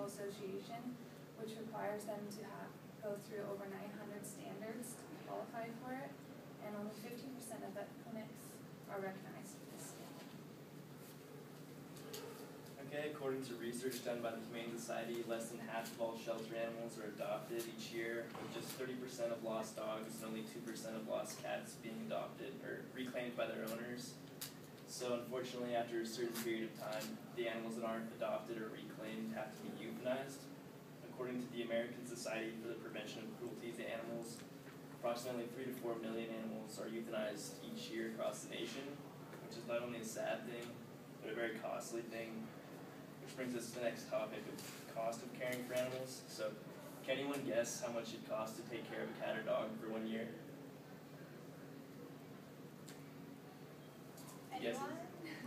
Association, which requires them to go through over 900 standards to qualify for it, and only 15% of vet clinics are recognized for this standard. Okay, according to research done by the Humane Society, less than half of all shelter animals are adopted each year, with just 30% of lost dogs and only 2% of lost cats being adopted or reclaimed by their owners. So unfortunately, after a certain period of time, the animals that aren't adopted or reclaimed have to be euthanized. According to the American Society for the Prevention of Cruelty to Animals, approximately 3 to 4 million animals are euthanized each year across the nation, which is not only a sad thing, but a very costly thing. Which brings us to the next topic of cost of caring for animals. So, can anyone guess how much it costs to take care of a cat or dog for 1 year? Anyone?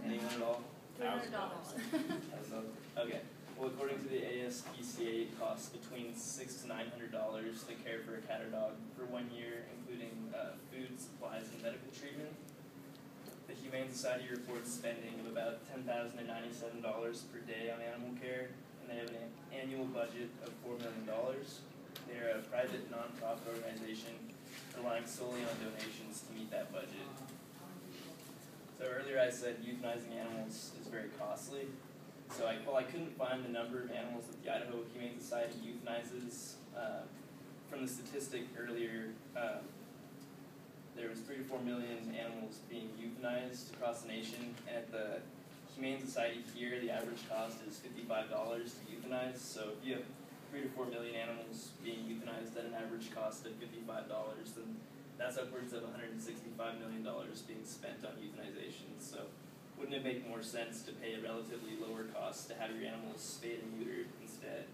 Anyone at all? $300. Okay. Well, according to the ASPCA, it costs between $600 to $900 to care for a cat or dog for 1 year, including food, supplies, and medical treatment. The Humane Society reports spending of about $10,097 per day on animal care, and they have an annual budget of $4 million. They're a private, non-profit organization relying solely on donations to meet that budget. So earlier I said euthanizing animals is very costly. So while I couldn't find the number of animals that the Idaho Humane Society euthanizes, from the statistic earlier, there was 3 to 4 million animals being euthanized across the nation, and at the Humane Society here, the average cost is $55 to euthanize. So if you have 3 to 4 million animals being euthanized at an average cost of $55, then that's upwards of $165 million being spent on euthanization. So wouldn't it make more sense to pay a relatively lower cost to have your animals spayed and neutered instead?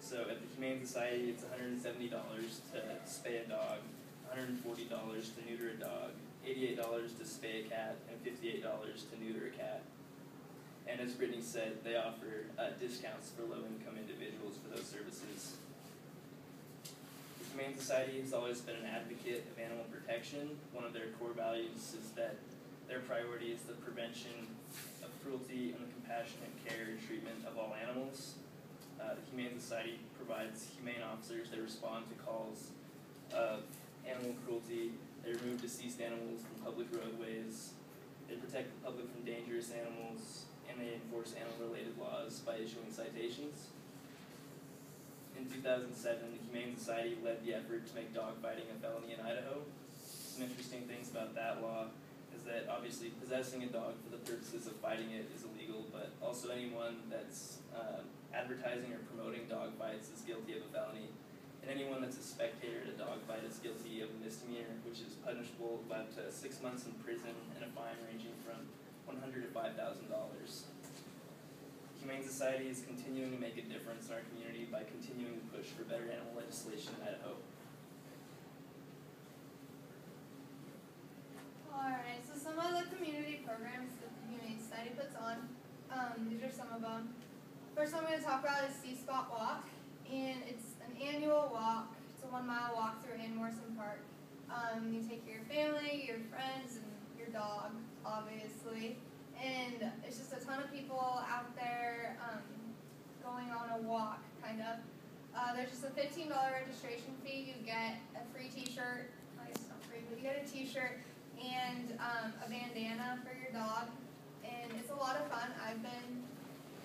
So at the Humane Society, it's $170 to spay a dog, $140 to neuter a dog, $88 to spay a cat, and $58 to neuter a cat. And as Brittany said, they offer discounts for low-income individuals for those services. The Humane Society has always been an advocate of animal protection. One of their core values is that their priority is the prevention of cruelty and the compassionate care and treatment of all animals. The Humane Society provides humane officers that respond to calls of animal cruelty. They remove deceased animals from public roadways. They protect the public from dangerous animals, and they enforce animal-related laws by issuing citations. In 2007, the Humane Society led the effort to make dogfighting a felony in Idaho. Some interesting things about that law is that obviously possessing a dog for the purposes of fighting it is illegal, but also anyone that's advertising or promoting dog fights is guilty of a felony. And anyone that's a spectator at a dog fight is guilty of a misdemeanor, which is punishable by up to 6 months in prison and a fine ranging from $100 to $5,000. Humane Society is continuing to make a difference in our community by continuing to push for better animal legislation in Idaho. Alright, so some of the community programs that the Humane Society puts on, these are some of them. First one I'm going to talk about is Sea Spot Walk, and it's an annual walk. It's a 1 mile walk through Ann Morrison Park. You take your family, your friends, and your dog, obviously. And it's just a ton of people out there going on a walk, kind of. There's just a $15 registration fee. You get a free t-shirt. I guess it's not free, but you get a t-shirt and a bandana for your dog. And it's a lot of fun. I've been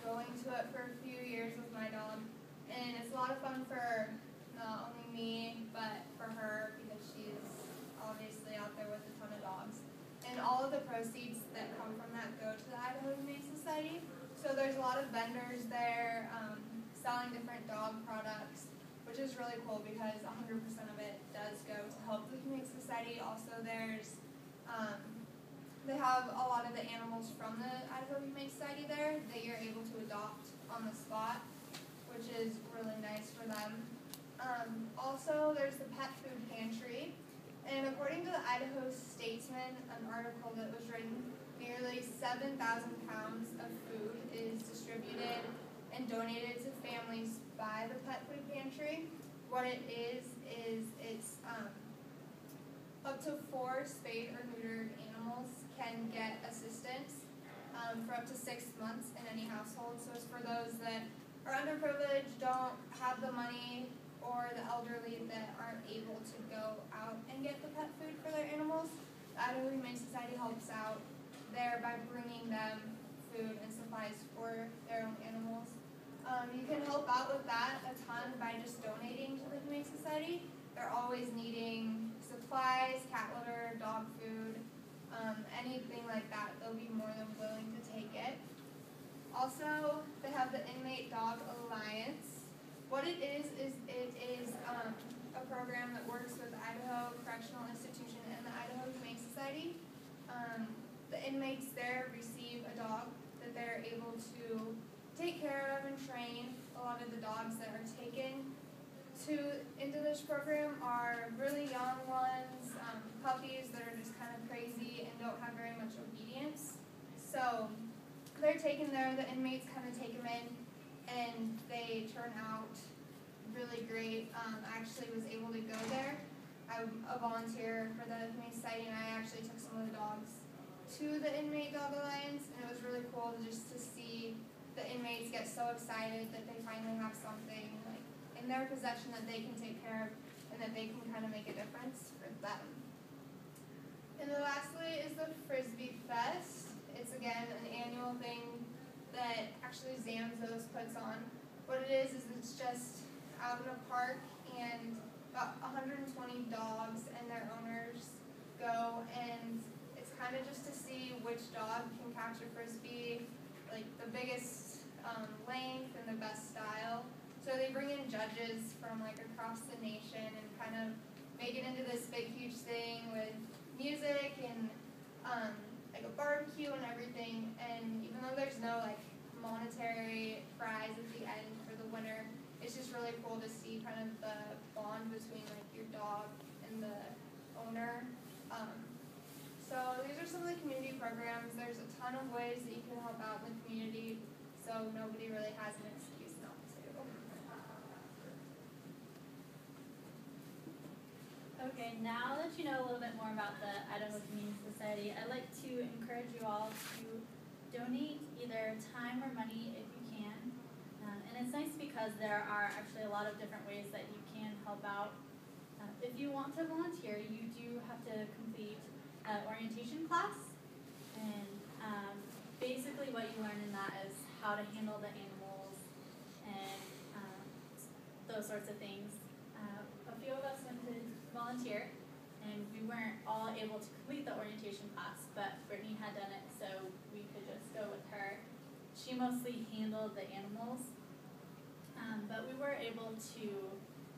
going to it for a few years with my dog. And it's a lot of fun for not only me, but for her, because she's obviously out there with a ton of dogs. And all of the proceeds that come from that go to the Idaho Humane Society. So there's a lot of vendors there selling different dog products, which is really cool because 100% of it does go to help the Humane Society. Also there's, they have a lot of the animals from the Idaho Humane Society there that you're able to adopt on the spot, which is really nice for them. Also, there's the Pet Food Pantry, and according to the Idaho Statesman, an article that was written, nearly 7,000 pounds of food is distributed and donated to families by the Pet Food Pantry. What it is it's up to 4 spayed or neutered animals can get assistance for up to 6 months in any household. So it's for those that are underprivileged, don't have the money, or the elderly that aren't able to go out and get the pet food for their animals, the Idaho Humane Society helps out there by bringing them food and supplies for their own animals. You can help out with that a ton by just donating to the Humane Society. They're always needing supplies, cat litter, dog food, anything like that. They'll be more than willing to take it. Also, they have the Inmate Dog Alliance. What it is a program that works with the Idaho Correctional Institution and the Idaho Humane Society. The inmates there receive a dog that they're able to take care of and train. A lot of the dogs that are taken into this program are really young ones, puppies that are just kind of crazy and don't have very much obedience. So they're taken there, the inmates kind of take them in, and they turn out really great. I actually was able to go there. I'm a volunteer for the Humane Society, and I actually took some of the dogs to the Inmate Dog Alliance, and it was really cool just to see the inmates get so excited that they finally have something like in their possession that they can take care of and that they can kind of make a difference for them. And then lastly is the Frisbee Fest. It's again an annual thing that actually Zamzos puts on. What it is it's just out in a park, and about 120 dogs and their owners go, and it's kind of just to see which dog can catch a Frisbee, like the biggest length and the best style. So they bring in judges from like across the nation and kind of make it into this big huge thing with music and like a barbecue and everything. And even though there's no like monetary prize at the end for the winner, it's just really cool to see kind of the bond between like your dog and the owner. So these are some of the community programs. There's a ton of ways that you can help out in the community, so nobody really has an excuse not to. Okay, now that you know a little bit more about the Idaho Humane Society, I'd like to encourage you all to donate either time or money if you can. And it's nice because there are actually a lot of different ways that you can help out. If you want to volunteer, you do have to complete an orientation class, and basically what you learn in that is how to handle the animals and those sorts of things. A few of us went to volunteer, and we weren't all able to complete the orientation class, but Brittany had done it, so we could just go with her. She mostly handled the animals, but we were able to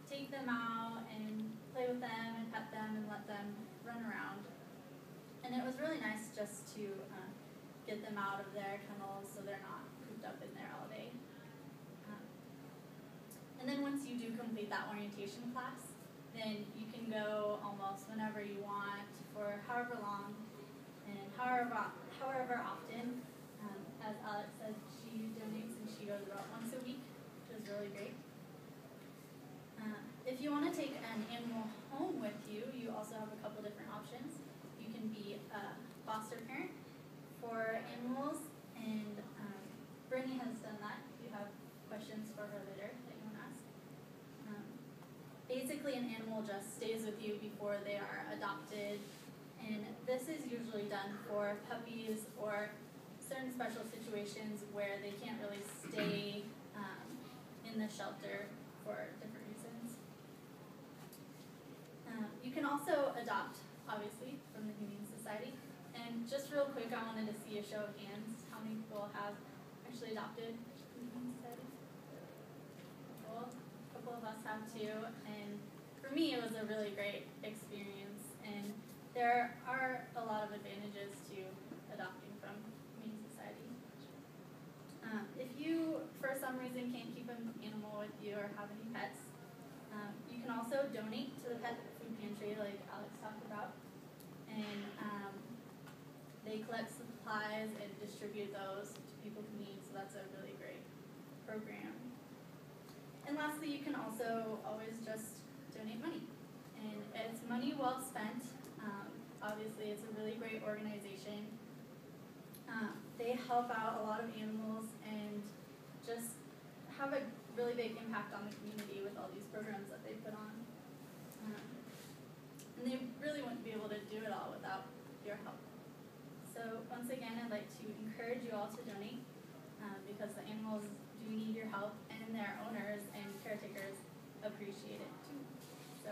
take them out and play with them and pet them and let them run around. And it was really nice just to get them out of their kennels so they're not cooped up in there all day. And then once you do complete that orientation class, then you can go almost whenever you want for however long and however often. As Alex said, she donates and she goes about once a week, which is really great. If you want to take an animal home with you, you also have a couple different options. You can be a foster parent for animals, and Brittany has done that. If you have questions for her later that you want to ask. Basically, an animal just stays with you before they are adopted, and this is usually done for puppies or certain special situations where they can't really stay in the shelter for different reasons. You can also adopt, obviously, from the Humane Society. And just real quick, I wanted to see a show of hands. How many people have actually adopted from the Humane Society? Cool. A couple of us have too. And for me, it was a really great experience. And there are a lot of advantages to adopting from Humane Society. If you, for some reason, can't keep an animal with you or have any pets, you can also donate to the pet food pantry like Alex talked about. And they collect supplies and distribute those to people who need, so that's a really great program. And lastly, you can also always just donate money. And it's money well spent. Obviously, it's a really great organization. They help out a lot of animals, and just have a really big impact on the community with all these programs that they put on. And they really wouldn't be able to do it all without your help. So once again, I'd like to encourage you all to donate because the animals do need your help, and their owners and caretakers appreciate it too. So